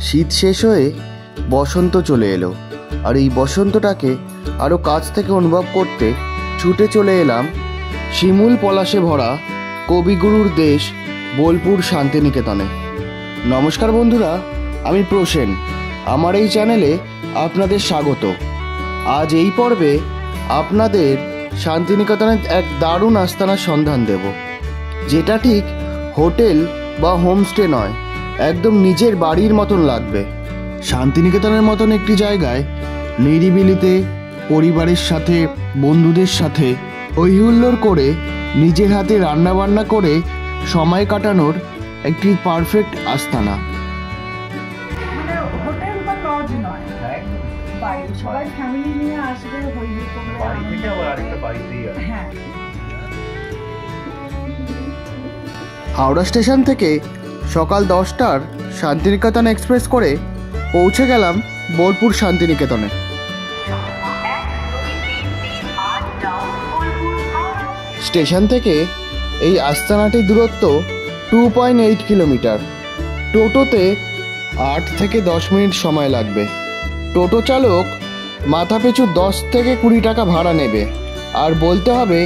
শীত শেষ হয়ে বসন্ত চলে এলো, আর এই বসন্তটাকে আরও কাছ থেকে অনুভব করতে ছুটে চলে এলাম শিমুল পলাশে ভরা কবিগুরুর দেশ বোলপুর শান্তিনিকেতনে। নমস্কার বন্ধুরা, আমি প্রসেন। আমার এই চ্যানেলে আপনাদের স্বাগত। আজ এই পর্বে আপনাদের শান্তিনিকেতনের এক দারুণ আস্তানার সন্ধান দেব, যেটা ঠিক হোটেল বা হোমস্টে নয়, একদম নিজের বাড়ির মতন লাগবে। শান্তিনিকেতনের মতন একটি জায়গায় নিরিবিলিতে পরিবারের সাথে, বন্ধুদের সাথে হৈহুল্লোড় করে নিজের হাতে রান্নাবান্না করে সময় কাটানোর একটি পারফেক্ট আস্তানা। মানে হোটেল বা লজ নয়, বাড়ি সবাই ফ্যামিলি নিয়ে আসবে, হৈহুল্লোড় করবে, বাড়ি থেকে আবার আরেকটা বাড়িতেই আছে। হ্যাঁ, হাওড়া স্টেশন থেকে সকাল 10টার শান্তিনিকেতন এক্সপ্রেস করে পৌঁছে গেলাম বোলপুর শান্তিনিকেতনে। স্টেশন থেকে এই আস্তানাটির দূরত্ব 2.8 কিলোমিটার। টোটোতে 8 থেকে 10 মিনিট সময় লাগবে। টোটো চালক মাথাপিছু 10 থেকে 20 টাকা ভাড়া নেবে, আর বলতে হবে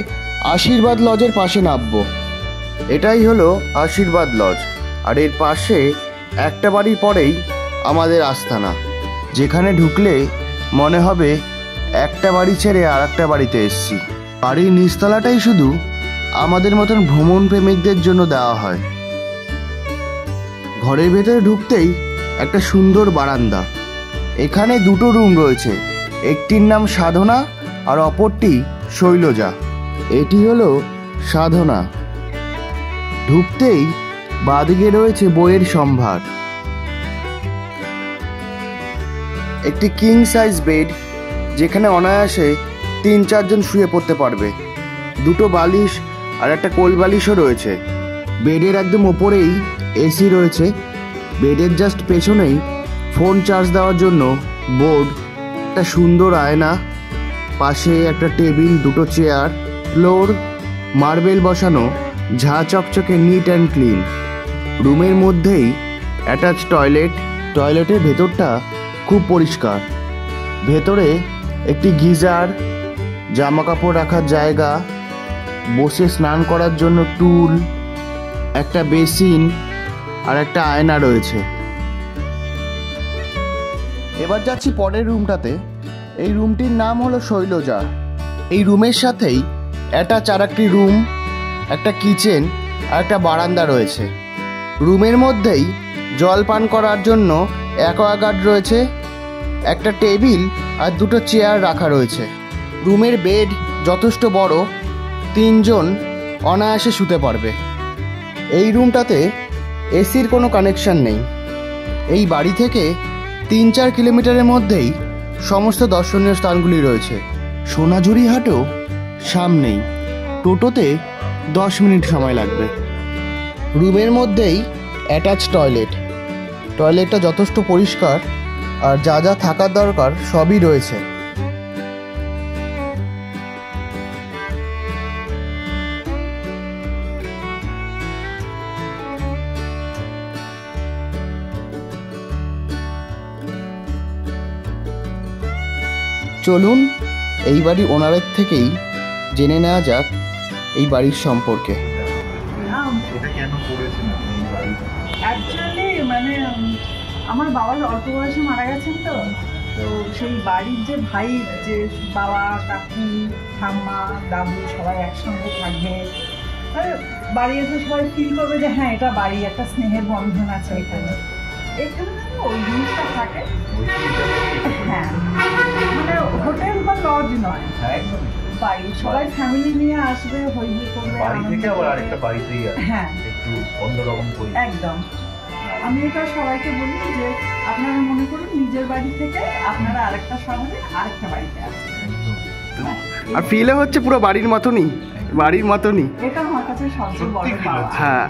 আশীর্বাদ লজের পাশে নামবো। এটাই হলো আশীর্বাদ লজ, আর এর পাশে একটা বাড়ি পরেই আমাদের আস্তানা, যেখানে ঢুকলে মনে হবে একটা বাড়ি ছেড়ে আর একটা বাড়িতে এসেছি। বাড়ির নিচতলাটাই শুধু আমাদের মতন ভ্রমণ প্রেমিকদের জন্য দেওয়া হয়। ঘরের ভেতরে ঢুকতেই একটা সুন্দর বারান্দা। এখানে দুটো রুম রয়েছে, একটির নাম সাধনা আর অপরটি শৈলজা। এটি হলো সাধনা। ঢুকতেই বাঁদিকে রয়েছে বইয়ের সম্ভার, একটি কিং সাইজ বেড, যেখানে অনায়াসে 3-4 জন শুয়ে পড়তে পারবে। দুটো বালিশ আর একটা কোল বালিশও রয়েছে। বেডের একদম ওপরেই এসি রয়েছে। বেডের জাস্ট পেছনেই ফোন চার্জ দেওয়ার জন্য বোর্ড, একটা সুন্দর আয়না, পাশে একটা টেবিল, দুটো চেয়ার, ফ্লোর মার্বেল বসানো, ঝা চকচকে নিট অ্যান্ড ক্লিন। রুমের মধ্যেই অ্যাটাচ টয়লেট। টয়লেটের ভেতরটা খুব পরিষ্কার। ভেতরে একটি গিজার, জামা কাপড় রাখার জায়গা, বসে স্নান করার জন্য টুল, একটা বেসিন আর একটা আয়না রয়েছে। এবার যাচ্ছি পরের রুমটাতে। এই রুমটির নাম হলো শৈলজা। এই রুমের সাথেই অ্যাটাচ আর একটি রুম, একটা কিচেন আর একটা বারান্দা রয়েছে। রুমের মধ্যেই জল পান করার জন্য অ্যাকোয়াগার্ড রয়েছে, একটা টেবিল আর দুটো চেয়ার রাখা রয়েছে। রুমের বেড যথেষ্ট বড়, 3 জন অনায়াসে শুতে পারবে। এই রুমটাতে এসির কোনো কানেকশন নেই। এই বাড়ি থেকে 3-4 কিলোমিটারের মধ্যেই সমস্ত দর্শনীয় স্থানগুলি রয়েছে। সোনাঝুরি হাটও সামনেই। টোটোতে 10 মিনিট সময় লাগবে। রুমের মধ্যেই অ্যাটাচ টয়লেট। টয়লেটটা যথেষ্ট পরিষ্কার, আর যা যা থাকার দরকার সবই রয়েছে। চলুন এই বাড়ির ওনারের থেকেই জেনে নেওয়া যাক এই বাড়ির সম্পর্কে। অ্যাকচুয়ালি মানে আমার বাবা অল্প বয়সে মারা গেছেন, তো সেই বাড়ির যে ভাই, যে বাবা, কাকু, ঠাম্মা, দাদু সবাই একসঙ্গে থাকবে, বাড়ি এসে সবাই ফিল করবে যে হ্যাঁ এটা বাড়ি, একটা স্নেহের বন্ধন আছে এখানে। এখানে ওই জিনিসটা থাকে। হ্যাঁ, মানে হোটেল বা লজ নয়, বাড়ি সবাই ফ্যামিলি নিয়ে আসবে, হৈহুল্লোড় করবে, বাড়ি থেকে আবার আরেকটা বাড়িতেই আছে। হ্যাঁ, একটু অন্যরকম পরিবেশ। একদম। আমি এটা সবাইকে বলি যে আপনারা মনে করুন নিজের বাড়ি থেকে আপনারা আরেকটা শহরে আরেকটা বাড়িতে আছেন, আর ফিলও হচ্ছে পুরো বাড়ির মতনই, বাড়ির মতনই। এটা আমার কাছে সবচেয়ে বড় পাওয়া। হ্যাঁ,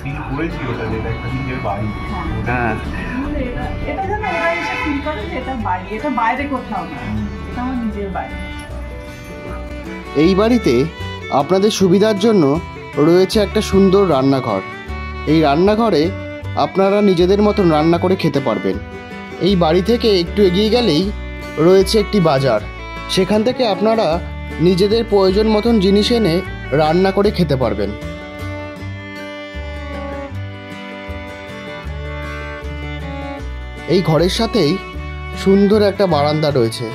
ফিল করেছি ওটা, যেটা একটা নিজের বাড়ি। হ্যাঁ, এটা যেন ওরা এসে ফিল করে যে এটা বাড়ি, এটা বাইরে কোথাও না, এটা আমার নিজের বাড়ি। এই বাড়িতে আপনাদের সুবিধার জন্য রয়েছে একটা সুন্দর রান্নাঘর। এই রান্নাঘরে আপনারা নিজেদের মতন রান্না করে খেতে পারবেন। এই বাড়ি থেকে একটু এগিয়ে গেলেই রয়েছে একটি বাজার, সেখান থেকে আপনারা নিজেদের প্রয়োজন মতন জিনিস এনে রান্না করে খেতে পারবেন। এই ঘরের সাথেই সুন্দর একটা বারান্দা রয়েছে,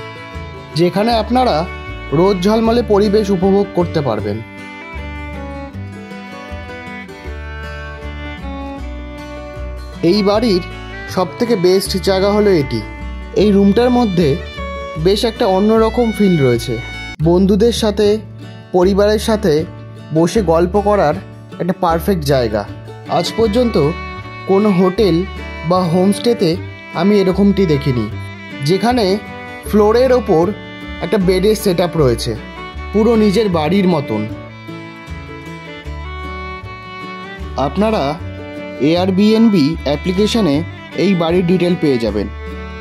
যেখানে আপনারা রোদ ঝলমলে পরিবেশ উপভোগ করতে পারবেন। এই বাড়ির সবথেকে বেস্ট জায়গা হলো এটি। এই রুমটার মধ্যে বেশ একটা অন্যরকম ফিল রয়েছে। বন্ধুদের সাথে, পরিবারের সাথে বসে গল্প করার একটা পারফেক্ট জায়গা। আজ পর্যন্ত কোনো হোটেল বা হোমস্টেতে আমি এরকমটি দেখিনি, যেখানে ফ্লোরের ওপর একটা বেডের সেট আপ রয়েছে, পুরো নিজের বাড়ির মতন। আপনারা এয়ারবিএনবি অ্যাপ্লিকেশনে এই বাড়ির ডিটেল পেয়ে যাবেন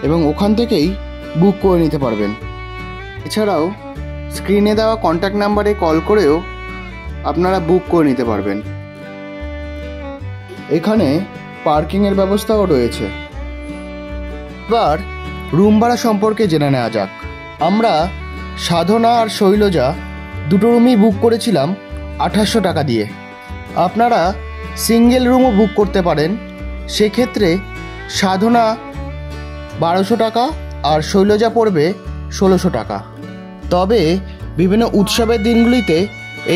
এবং ওখান থেকেই বুক করে নিতে পারবেন। এছাড়াও স্ক্রিনে দেওয়া কন্ট্যাক্ট নাম্বারে কল করেও আপনারা বুক করে নিতে পারবেন। এখানে পার্কিংয়ের ব্যবস্থাও রয়েছে। এবার রুম ভাড়া সম্পর্কে জেনে নেওয়া যাক। আমরা সাধনা আর শৈলজা দুটো রুমই বুক করেছিলাম 2800 টাকা দিয়ে। আপনারা সিঙ্গেল রুমও বুক করতে পারেন, সেক্ষেত্রে সাধনা 1200 টাকা আর শৈলজা পড়বে 1600 টাকা। তবে বিভিন্ন উৎসবের দিনগুলিতে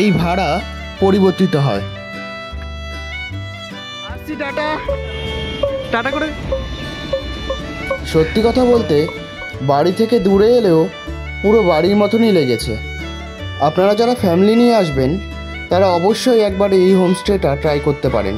এই ভাড়া পরিবর্তিত হয়। টাটা টাটা করে। সত্যি কথা বলতে বাড়ি থেকে দূরে এলেও পুরো বাড়ির মতনই লেগেছে। আপনারা যারা ফ্যামিলি নিয়ে আসবেন তারা অবশ্যই একবার এই হোমস্টেটা ট্রাই করতে পারেন।